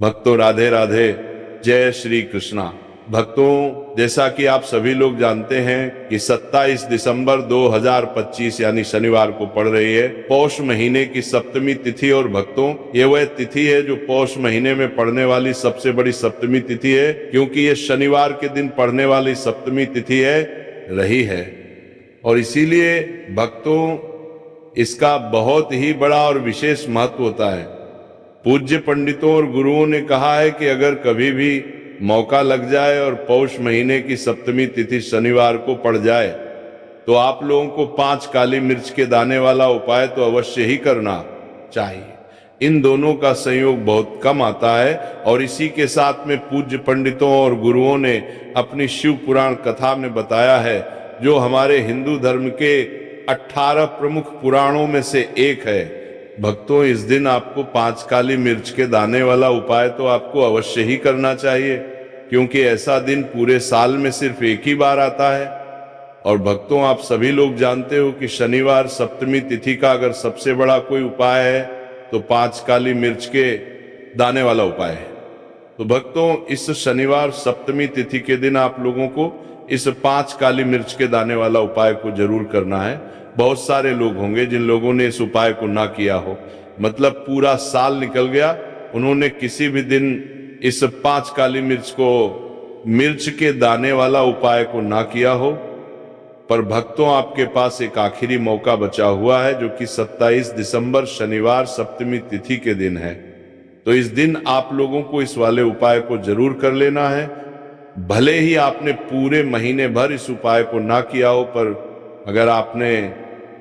भक्तों राधे राधे, जय श्री कृष्णा। भक्तों, जैसा कि आप सभी लोग जानते हैं कि 27 दिसंबर 2025 यानी शनिवार को पड़ रही है पौष महीने की सप्तमी तिथि। और भक्तों, ये वह तिथि है जो पौष महीने में पड़ने वाली सबसे बड़ी सप्तमी तिथि है, क्योंकि ये शनिवार के दिन पड़ने वाली सप्तमी तिथि है रही है। और इसीलिए भक्तों, इसका बहुत ही बड़ा और विशेष महत्व होता है। पूज्य पंडितों और गुरुओं ने कहा है कि अगर कभी भी मौका लग जाए और पौष महीने की सप्तमी तिथि शनिवार को पड़ जाए तो आप लोगों को 5 काली मिर्च के दाने वाला उपाय तो अवश्य ही करना चाहिए। इन दोनों का संयोग बहुत कम आता है। और इसी के साथ में पूज्य पंडितों और गुरुओं ने अपनी शिव पुराण कथा में बताया है, जो हमारे हिंदू धर्म के 18 प्रमुख पुराणों में से एक है। भक्तों, इस दिन आपको 5 काली मिर्च के दाने वाला उपाय तो आपको अवश्य ही करना चाहिए, क्योंकि ऐसा दिन पूरे साल में सिर्फ एक ही बार आता है। और भक्तों, आप सभी लोग जानते हो कि शनिवार सप्तमी तिथि का अगर सबसे बड़ा कोई उपाय है तो 5 काली मिर्च के दाने वाला उपाय है। तो भक्तों, इस शनिवार सप्तमी तिथि के दिन आप लोगों को इस 5 काली मिर्च के दाने वाला उपाय को जरूर करना है। बहुत सारे लोग होंगे जिन लोगों ने इस उपाय को ना किया हो, मतलब पूरा साल निकल गया, उन्होंने किसी भी दिन इस 5 काली मिर्च के दाने वाला उपाय को ना किया हो। पर भक्तों, आपके पास एक आखिरी मौका बचा हुआ है, जो कि 27 दिसंबर शनिवार सप्तमी तिथि के दिन है। तो इस दिन आप लोगों को इस वाले उपाय को जरूर कर लेना है। भले ही आपने पूरे महीने भर इस उपाय को ना किया हो, पर अगर आपने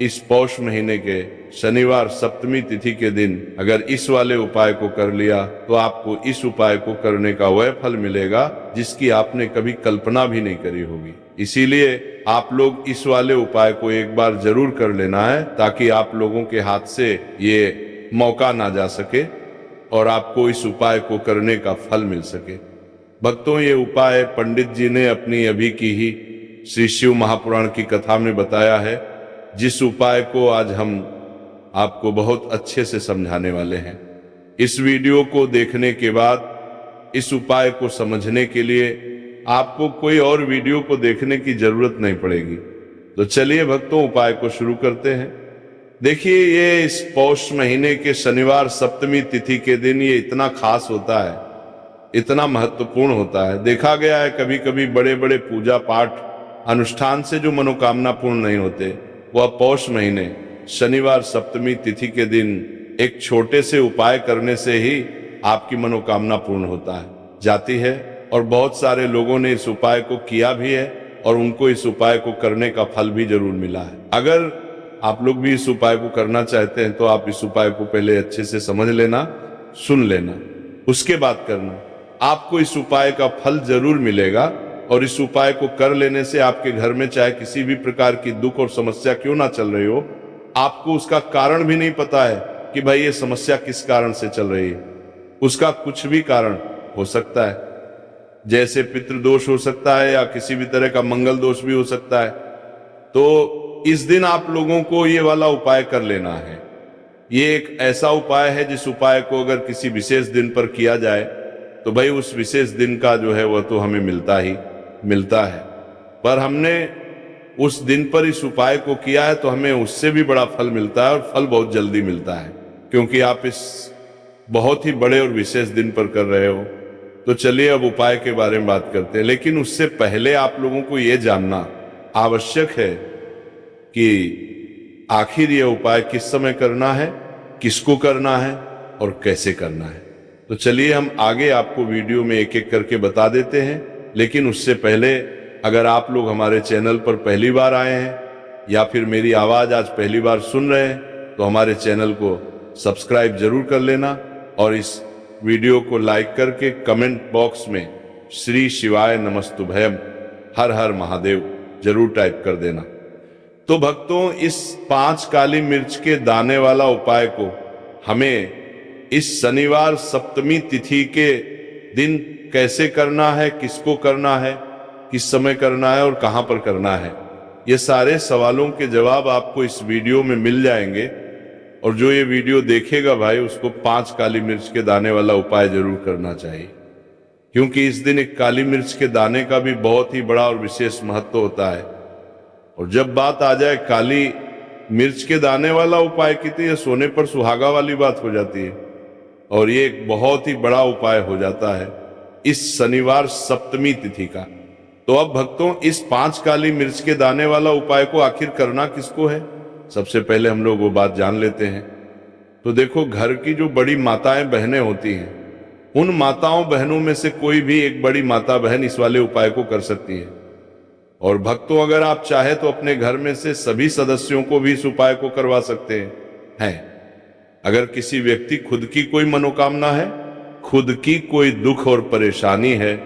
इस पौष महीने के शनिवार सप्तमी तिथि के दिन अगर इस वाले उपाय को कर लिया तो आपको इस उपाय को करने का वह फल मिलेगा जिसकी आपने कभी कल्पना भी नहीं करी होगी। इसीलिए आप लोग इस वाले उपाय को एक बार जरूर कर लेना है, ताकि आप लोगों के हाथ से ये मौका ना जा सके और आपको इस उपाय को करने का फल मिल सके। भक्तों, ये उपाय पंडित जी ने अपनी अभी की ही श्री शिव महापुराण की कथा में बताया है, जिस उपाय को आज हम आपको बहुत अच्छे से समझाने वाले हैं। इस वीडियो को देखने के बाद इस उपाय को समझने के लिए आपको कोई और वीडियो को देखने की जरूरत नहीं पड़ेगी। तो चलिए भक्तों, उपाय को शुरू करते हैं। देखिए, ये इस पौष महीने के शनिवार सप्तमी तिथि के दिन ये इतना खास होता है, इतना महत्वपूर्ण होता है। देखा गया है कभी कभी बड़े बड़े पूजा पाठ अनुष्ठान से जो मनोकामना पूर्ण नहीं होते, वह पौष महीने शनिवार सप्तमी तिथि के दिन एक छोटे से उपाय करने से ही आपकी मनोकामना पूर्ण होता है जाती है। और बहुत सारे लोगों ने इस उपाय को किया भी है और उनको इस उपाय को करने का फल भी जरूर मिला है। अगर आप लोग भी इस उपाय को करना चाहते हैं तो आप इस उपाय को पहले अच्छे से समझ लेना, सुन लेना, उसके बाद करना। आपको इस उपाय का फल जरूर मिलेगा। और इस उपाय को कर लेने से आपके घर में चाहे किसी भी प्रकार की दुख और समस्या क्यों ना चल रही हो, आपको उसका कारण भी नहीं पता है कि भाई ये समस्या किस कारण से चल रही है। उसका कुछ भी कारण हो सकता है, जैसे पितृदोष हो सकता है या किसी भी तरह का मंगल दोष भी हो सकता है। तो इस दिन आप लोगों को ये वाला उपाय कर लेना है। ये एक ऐसा उपाय है जिस उपाय को अगर किसी विशेष दिन पर किया जाए तो भाई उस विशेष दिन का जो है वह तो हमें मिलता है। पर हमने उस दिन पर इस उपाय को किया है तो हमें उससे भी बड़ा फल मिलता है, और फल बहुत जल्दी मिलता है, क्योंकि आप इस बहुत ही बड़े और विशेष दिन पर कर रहे हो। तो चलिए अब उपाय के बारे में बात करते हैं। लेकिन उससे पहले आप लोगों को यह जानना आवश्यक है कि आखिर यह उपाय किस समय करना है, किसको करना है और कैसे करना है। तो चलिए हम आगे आपको वीडियो में एक एक करके बता देते हैं। लेकिन उससे पहले, अगर आप लोग हमारे चैनल पर पहली बार आए हैं या फिर मेरी आवाज़ आज पहली बार सुन रहे हैं तो हमारे चैनल को सब्सक्राइब जरूर कर लेना और इस वीडियो को लाइक करके कमेंट बॉक्स में श्री शिवाय नमस्तुभयम हर हर महादेव जरूर टाइप कर देना। तो भक्तों, इस 5 काली मिर्च के दाने वाला उपाय को हमें इस शनिवार सप्तमी तिथि के दिन कैसे करना है, किसको करना है, किस समय करना है और कहां पर करना है, ये सारे सवालों के जवाब आपको इस वीडियो में मिल जाएंगे। और जो ये वीडियो देखेगा भाई, उसको 5 काली मिर्च के दाने वाला उपाय जरूर करना चाहिए, क्योंकि इस दिन एक काली मिर्च के दाने का भी बहुत ही बड़ा और विशेष महत्व होता है। और जब बात आ जाए काली मिर्च के दाने वाला उपाय की, तो ये सोने पर सुहागा वाली बात हो जाती है, और ये एक बहुत ही बड़ा उपाय हो जाता है इस शनिवार सप्तमी तिथि का। तो अब भक्तों, इस 5 काली मिर्च के दाने वाला उपाय को आखिर करना किसको है, सबसे पहले हम लोग वो बात जान लेते हैं। तो देखो, घर की जो बड़ी माताएं बहनें होती हैं, उन माताओं बहनों में से कोई भी एक बड़ी माता बहन इस वाले उपाय को कर सकती है। और भक्तों, अगर आप चाहे तो अपने घर में से सभी सदस्यों को भी इस उपाय को करवा सकते हैं। अगर किसी व्यक्ति खुद की कोई मनोकामना है, खुद की कोई दुख और परेशानी है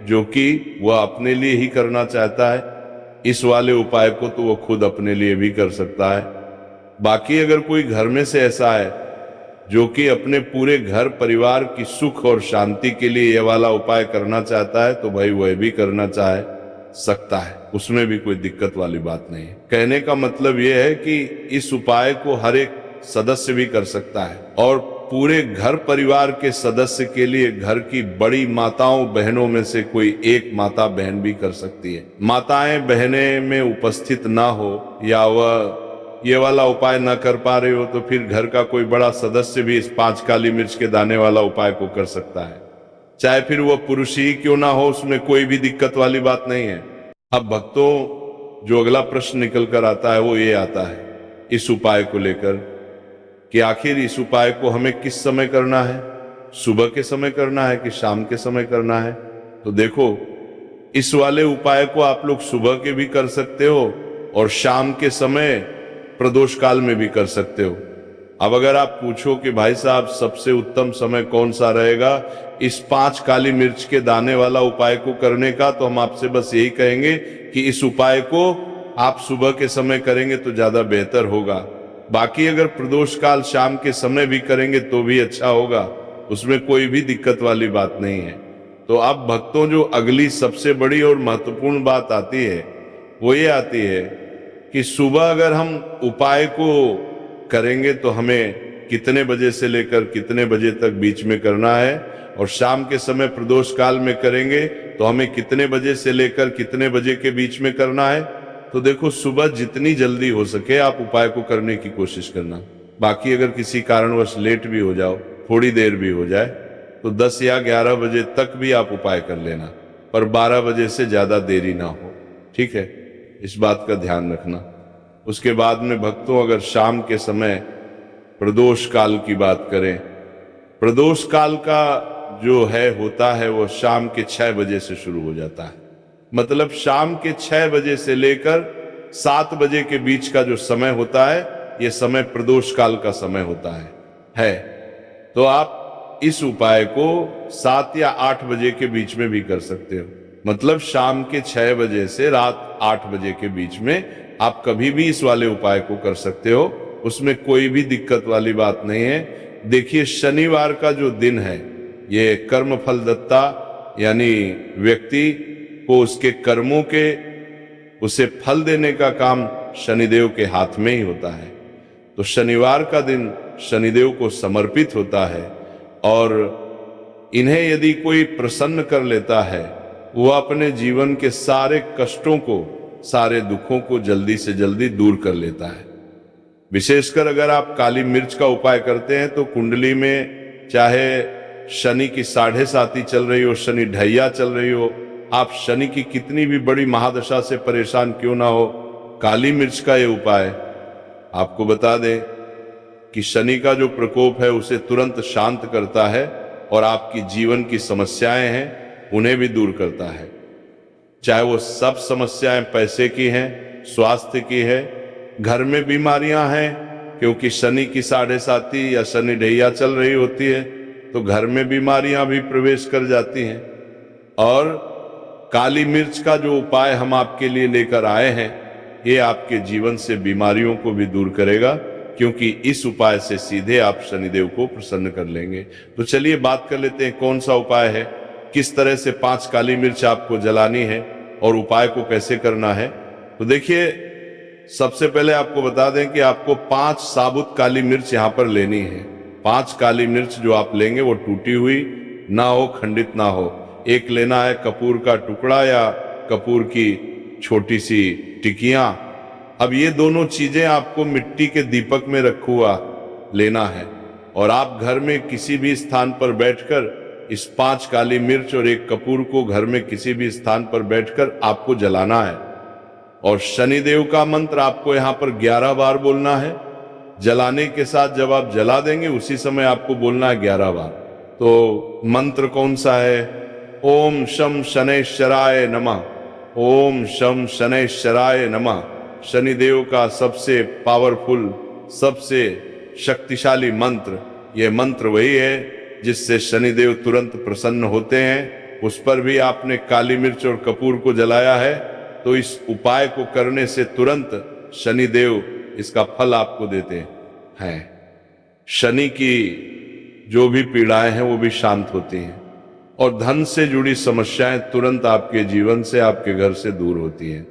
जो कि वह अपने लिए ही करना चाहता है, इस वाले उपाय को तो वह खुद अपने लिए भी कर सकता है। बाकी अगर कोई घर में से ऐसा है जो कि अपने पूरे घर परिवार की सुख और शांति के लिए यह वाला उपाय करना चाहता है, तो भाई वह भी करना चाहे सकता है, उसमें भी कोई दिक्कत वाली बात नहीं है। कहने का मतलब यह है कि इस उपाय को हर एक सदस्य भी कर सकता है, और पूरे घर परिवार के सदस्य के लिए घर की बड़ी माताओं बहनों में से कोई एक माता बहन भी कर सकती है। माताएं बहनें में उपस्थित ना हो, या वह ये वाला उपाय ना कर पा रहे हो, तो फिर घर का कोई बड़ा सदस्य भी इस 5 काली मिर्च के दाने वाला उपाय को कर सकता है, चाहे फिर वह पुरुष ही क्यों ना हो, उसमें कोई भी दिक्कत वाली बात नहीं है। अब भक्तों, जो अगला प्रश्न निकल कर आता है वो ये आता है इस उपाय को लेकर कि आखिर इस उपाय को हमें किस समय करना है, सुबह के समय करना है कि शाम के समय करना है। तो देखो, इस वाले उपाय को आप लोग सुबह के भी कर सकते हो और शाम के समय प्रदोष काल में भी कर सकते हो। अब अगर आप पूछो कि भाई साहब सबसे उत्तम समय कौन सा रहेगा इस 5 काली मिर्च के दाने वाला उपाय को करने का, तो हम आपसे बस यही कहेंगे कि इस उपाय को आप सुबह के समय करेंगे तो ज्यादा बेहतर होगा। बाकी अगर प्रदोष काल शाम के समय भी करेंगे तो भी अच्छा होगा, उसमें कोई भी दिक्कत वाली बात नहीं है। तो अब भक्तों, जो अगली सबसे बड़ी और महत्वपूर्ण बात आती है वो ये आती है कि सुबह अगर हम उपाय को करेंगे तो हमें कितने बजे से लेकर कितने बजे तक बीच में करना है, और शाम के समय प्रदोष काल में करेंगे तो हमें कितने बजे से लेकर कितने बजे के बीच में करना है। तो देखो, सुबह जितनी जल्दी हो सके आप उपाय को करने की कोशिश करना। बाकी अगर किसी कारणवश लेट भी हो जाओ, थोड़ी देर भी हो जाए, तो 10 या 11 बजे तक भी आप उपाय कर लेना, पर 12 बजे से ज्यादा देरी ना हो, ठीक है, इस बात का ध्यान रखना। उसके बाद में भक्तों, अगर शाम के समय प्रदोष काल की बात करें, प्रदोष काल का जो है होता है वो शाम के 6 बजे से शुरू हो जाता है। मतलब शाम के 6 बजे से लेकर 7 बजे के बीच का जो समय होता है, ये समय प्रदोष काल का समय होता है। तो आप इस उपाय को 7 या 8 बजे के बीच में भी कर सकते हो। मतलब शाम के 6 बजे से रात 8 बजे के बीच में आप कभी भी इस वाले उपाय को कर सकते हो, उसमें कोई भी दिक्कत वाली बात नहीं है। देखिए, शनिवार का जो दिन है ये कर्म फल दत्ता, यानी व्यक्ति को उसके कर्मों के उसे फल देने का काम शनिदेव के हाथ में ही होता है। तो शनिवार का दिन शनिदेव को समर्पित होता है, और इन्हें यदि कोई प्रसन्न कर लेता है, वो अपने जीवन के सारे कष्टों को, सारे दुखों को जल्दी से जल्दी दूर कर लेता है। विशेषकर अगर आप काली मिर्च का उपाय करते हैं तो कुंडली में चाहे शनि की 7.5 चल रही हो, शनि ढैया चल रही हो, आप शनि की कितनी भी बड़ी महादशा से परेशान क्यों ना हो, काली मिर्च का ये उपाय आपको बता दें कि शनि का जो प्रकोप है उसे तुरंत शांत करता है, और आपकी जीवन की समस्याएं हैं उन्हें भी दूर करता है। चाहे वो सब समस्याएं पैसे की हैं, स्वास्थ्य की है, घर में बीमारियां हैं, क्योंकि शनि की 7.5 या शनि ढैया चल रही होती है तो घर में बीमारियां भी प्रवेश कर जाती हैं। और काली मिर्च का जो उपाय हम आपके लिए लेकर आए हैं, ये आपके जीवन से बीमारियों को भी दूर करेगा, क्योंकि इस उपाय से सीधे आप शनिदेव को प्रसन्न कर लेंगे। तो चलिए बात कर लेते हैं कौन सा उपाय है, किस तरह से 5 काली मिर्च आपको जलानी है और उपाय को कैसे करना है। तो देखिए, सबसे पहले आपको बता दें कि आपको 5 साबुत काली मिर्च यहां पर लेनी है। 5 काली मिर्च जो आप लेंगे वो टूटी हुई ना हो, खंडित ना हो। एक लेना है कपूर का टुकड़ा या कपूर की छोटी सी टिकियां। अब ये दोनों चीजें आपको मिट्टी के दीपक में रखा हुआ लेना है और आप घर में किसी भी स्थान पर बैठकर इस 5 काली मिर्च और एक कपूर को घर में किसी भी स्थान पर बैठकर आपको जलाना है। और शनिदेव का मंत्र आपको यहाँ पर 11 बार बोलना है। जलाने के साथ जब आप जला देंगे उसी समय आपको बोलना है 11 बार। तो मंत्र कौन सा है? ओम शम शनैश्चराय नमः। ओम शम शनैश्चराय नमः। शनिदेव का सबसे पावरफुल, सबसे शक्तिशाली मंत्र। यह मंत्र वही है जिससे शनिदेव तुरंत प्रसन्न होते हैं। उस पर भी आपने काली मिर्च और कपूर को जलाया है, तो इस उपाय को करने से तुरंत शनिदेव इसका फल आपको देते हैं। शनि की जो भी पीड़ाएं हैं वो भी शांत होती हैं और धन से जुड़ी समस्याएं तुरंत आपके जीवन से, आपके घर से दूर होती हैं।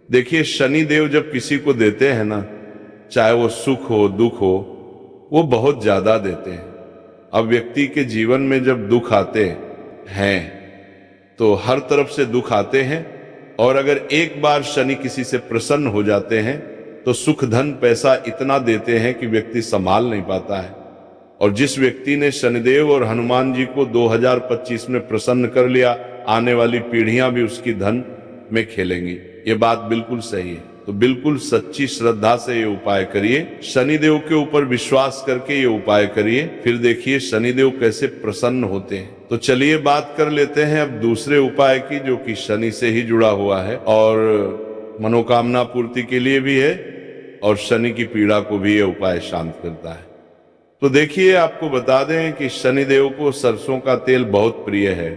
देखिए, शनिदेव जब किसी को देते हैं ना, चाहे वो सुख हो दुख हो, वो बहुत ज्यादा देते हैं। अब व्यक्ति के जीवन में जब दुख आते हैं तो हर तरफ से दुख आते हैं, और अगर एक बार शनि किसी से प्रसन्न हो जाते हैं तो सुख धन पैसा इतना देते हैं कि व्यक्ति संभाल नहीं पाता है। और जिस व्यक्ति ने शनिदेव और हनुमान जी को 2025 में प्रसन्न कर लिया, आने वाली पीढ़ियां भी उसकी धन में खेलेंगी। ये बात बिल्कुल सही है। तो बिल्कुल सच्ची श्रद्धा से ये उपाय करिए, शनिदेव के ऊपर विश्वास करके ये उपाय करिए, फिर देखिए शनिदेव कैसे प्रसन्न होते हैं। तो चलिए बात कर लेते हैं अब दूसरे उपाय की, जो कि शनि से ही जुड़ा हुआ है और मनोकामना पूर्ति के लिए भी है और शनि की पीड़ा को भी ये उपाय शांत करता है। तो देखिए, आपको बता दें कि शनिदेव को सरसों का तेल बहुत प्रिय है।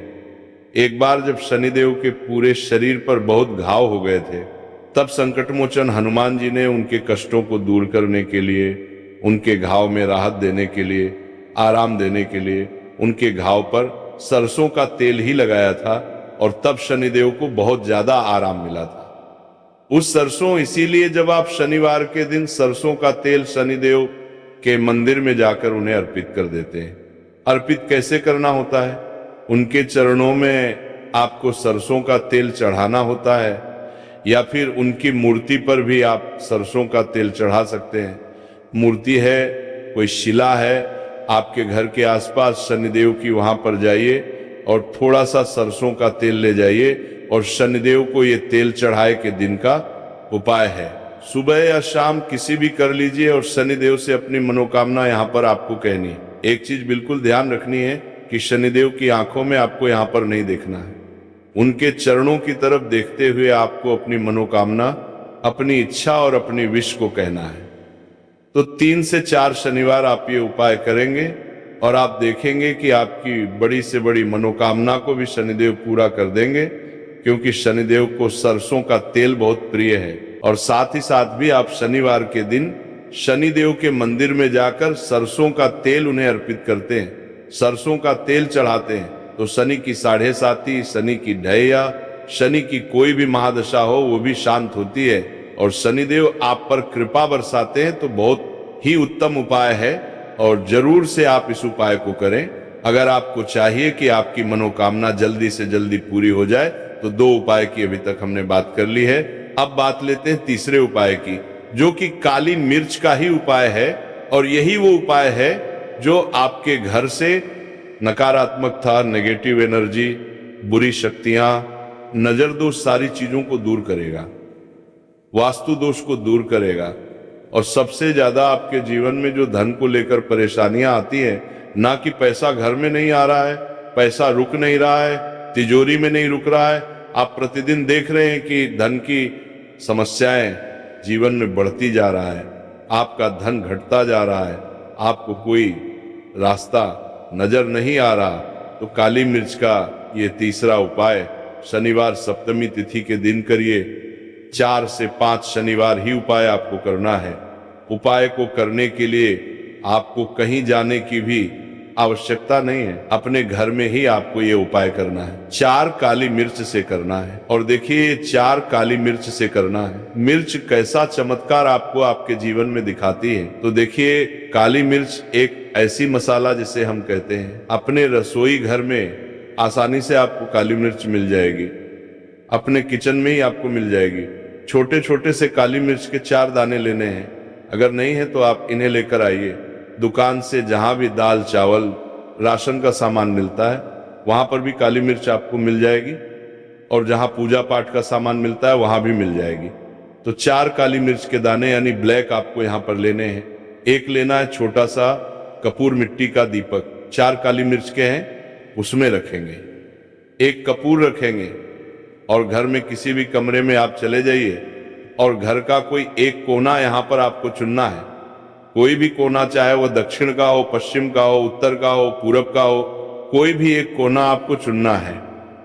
एक बार जब शनिदेव के पूरे शरीर पर बहुत घाव हो गए थे, तब संकटमोचन हनुमान जी ने उनके कष्टों को दूर करने के लिए, उनके घाव में राहत देने के लिए, आराम देने के लिए उनके घाव पर सरसों का तेल ही लगाया था और तब शनिदेव को बहुत ज्यादा आराम मिला था। उस सरसों, इसीलिए जब आप शनिवार के दिन सरसों का तेल शनिदेव के मंदिर में जाकर उन्हें अर्पित कर देते हैं। अर्पित कैसे करना होता है? उनके चरणों में आपको सरसों का तेल चढ़ाना होता है, या फिर उनकी मूर्ति पर भी आप सरसों का तेल चढ़ा सकते हैं। मूर्ति है, कोई शिला है आपके घर के आसपास शनिदेव की, वहां पर जाइए और थोड़ा सा सरसों का तेल ले जाइए और शनिदेव को ये तेल चढ़ाए के दिन का उपाय है। सुबह या शाम किसी भी कर लीजिए और शनिदेव से अपनी मनोकामना यहाँ पर आपको कहनी है। एक चीज बिल्कुल ध्यान रखनी है कि शनिदेव की आंखों में आपको यहाँ पर नहीं देखना है, उनके चरणों की तरफ देखते हुए आपको अपनी मनोकामना, अपनी इच्छा और अपनी विश को कहना है। तो 3 से 4 शनिवार आप ये उपाय करेंगे और आप देखेंगे कि आपकी बड़ी से बड़ी मनोकामना को भी शनिदेव पूरा कर देंगे, क्योंकि शनिदेव को सरसों का तेल बहुत प्रिय है। और साथ ही साथ भी आप शनिवार के दिन शनिदेव के मंदिर में जाकर सरसों का तेल उन्हें अर्पित करते हैं, सरसों का तेल चढ़ाते हैं, तो शनि की 7.5, शनि की ढैया, शनि की कोई भी महादशा हो वो भी शांत होती है और शनिदेव आप पर कृपा बरसाते हैं। तो बहुत ही उत्तम उपाय है और जरूर से आप इस उपाय को करें। अगर आपको चाहिए कि आपकी मनोकामना जल्दी से जल्दी पूरी हो जाए तो 2 उपाय की अभी तक हमने बात कर ली है। अब बात लेते हैं तीसरे उपाय की, जो कि काली मिर्च का ही उपाय है। और यही वो उपाय है जो आपके घर से नकारात्मकता, नेगेटिव एनर्जी, बुरी शक्तियां, नजर दोष, सारी चीजों को दूर करेगा, वास्तु दोष को दूर करेगा। और सबसे ज्यादा आपके जीवन में जो धन को लेकर परेशानियां आती हैं, ना कि पैसा घर में नहीं आ रहा है, पैसा रुक नहीं रहा है, तिजोरी में नहीं रुक रहा है, आप प्रतिदिन देख रहे हैं कि धन की समस्याएं जीवन में बढ़ती जा रहा है, आपका धन घटता जा रहा है, आपको कोई रास्ता नजर नहीं आ रहा, तो काली मिर्च का ये तीसरा उपाय शनिवार सप्तमी तिथि के दिन करिए। 4 से 5 शनिवार ही उपाय आपको करना है। उपाय को करने के लिए आपको कहीं जाने की भी आवश्यकता नहीं है, अपने घर में ही आपको ये उपाय करना है। 4 काली मिर्च से करना है। और देखिए 4 काली मिर्च से करना है। मिर्च कैसा चमत्कार आपको आपके जीवन में दिखाती है। तो देखिए काली मिर्च एक ऐसी मसाला जिसे हम कहते हैं, अपने रसोई घर में आसानी से आपको काली मिर्च मिल जाएगी, अपने किचन में ही आपको मिल जाएगी। छोटे छोटे से काली मिर्च के 4 दाने लेने हैं। अगर नहीं है तो आप इन्हें लेकर आइए दुकान से, जहां भी दाल चावल राशन का सामान मिलता है वहां पर भी काली मिर्च आपको मिल जाएगी, और जहां पूजा पाठ का सामान मिलता है वहां भी मिल जाएगी। तो 4 काली मिर्च के दाने यानी ब्लैक आपको यहाँ पर लेने हैं। एक लेना है छोटा सा कपूर मिट्टी का दीपक, 4 काली मिर्च के हैं उसमें रखेंगे। एक कपूर रखेंगे और घर में किसी भी कमरे में आप चले जाइए और घर का कोई एक कोना यहाँ पर आपको चुनना है। कोई भी कोना, चाहे वो दक्षिण का हो, पश्चिम का हो, उत्तर का हो, पूरब का हो, कोई भी एक कोना आपको चुनना है।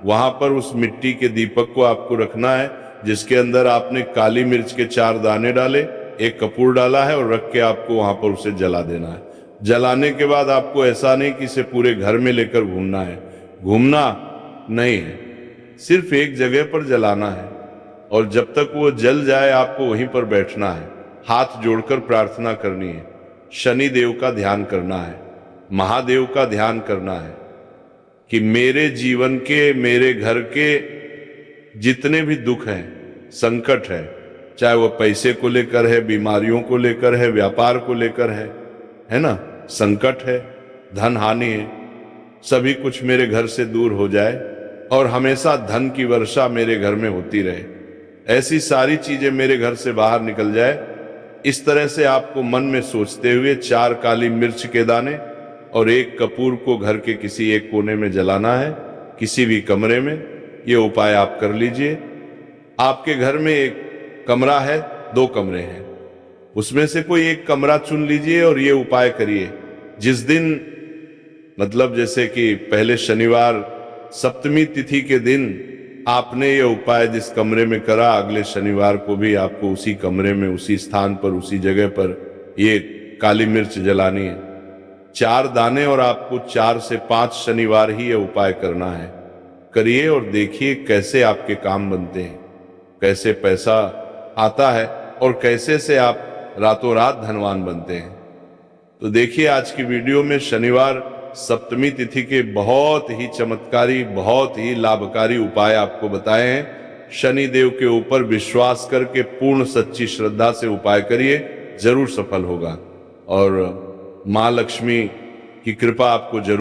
वहां पर उस मिट्टी के दीपक को आपको रखना है जिसके अंदर आपने काली मिर्च के 4 दाने डाले, एक कपूर डाला है, और रख के आपको वहां पर उसे जला देना है। जलाने के बाद आपको ऐसा नहीं कि इसे पूरे घर में लेकर घूमना है, घूमना नहीं है, सिर्फ एक जगह पर जलाना है। और जब तक वो जल जाए आपको वहीं पर बैठना है, हाथ जोड़कर प्रार्थना करनी है, शनि देव का ध्यान करना है, महादेव का ध्यान करना है कि मेरे जीवन के, मेरे घर के जितने भी दुख हैं, संकट है, चाहे वो पैसे को लेकर है, बीमारियों को लेकर है, व्यापार को लेकर है ना, संकट है, धन हानि है, सभी कुछ मेरे घर से दूर हो जाए और हमेशा धन की वर्षा मेरे घर में होती रहे, ऐसी सारी चीजें मेरे घर से बाहर निकल जाए। इस तरह से आपको मन में सोचते हुए 4 काली मिर्च के दाने और एक कपूर को घर के किसी एक कोने में जलाना है, किसी भी कमरे में। ये उपाय आप कर लीजिए। आपके घर में एक कमरा है, 2 कमरे हैं, उसमें से कोई एक कमरा चुन लीजिए और ये उपाय करिए। जिस दिन, मतलब जैसे कि पहले शनिवार सप्तमी तिथि के दिन आपने ये उपाय जिस कमरे में करा, अगले शनिवार को भी आपको उसी कमरे में, उसी स्थान पर, उसी जगह पर ये काली मिर्च जलानी है, 4 दाने, और आपको 4 से 5 शनिवार ही ये उपाय करना है। करिए और देखिए कैसे आपके काम बनते हैं, कैसे पैसा आता है और कैसे से आप रातों रात धनवान बनते हैं। तो देखिए आज की वीडियो में शनिवार सप्तमी तिथि के बहुत ही चमत्कारी, बहुत ही लाभकारी उपाय आपको बताए हैं। शनि देव के ऊपर विश्वास करके पूर्ण सच्ची श्रद्धा से उपाय करिए, जरूर सफल होगा और मां लक्ष्मी की कृपा आपको जरूर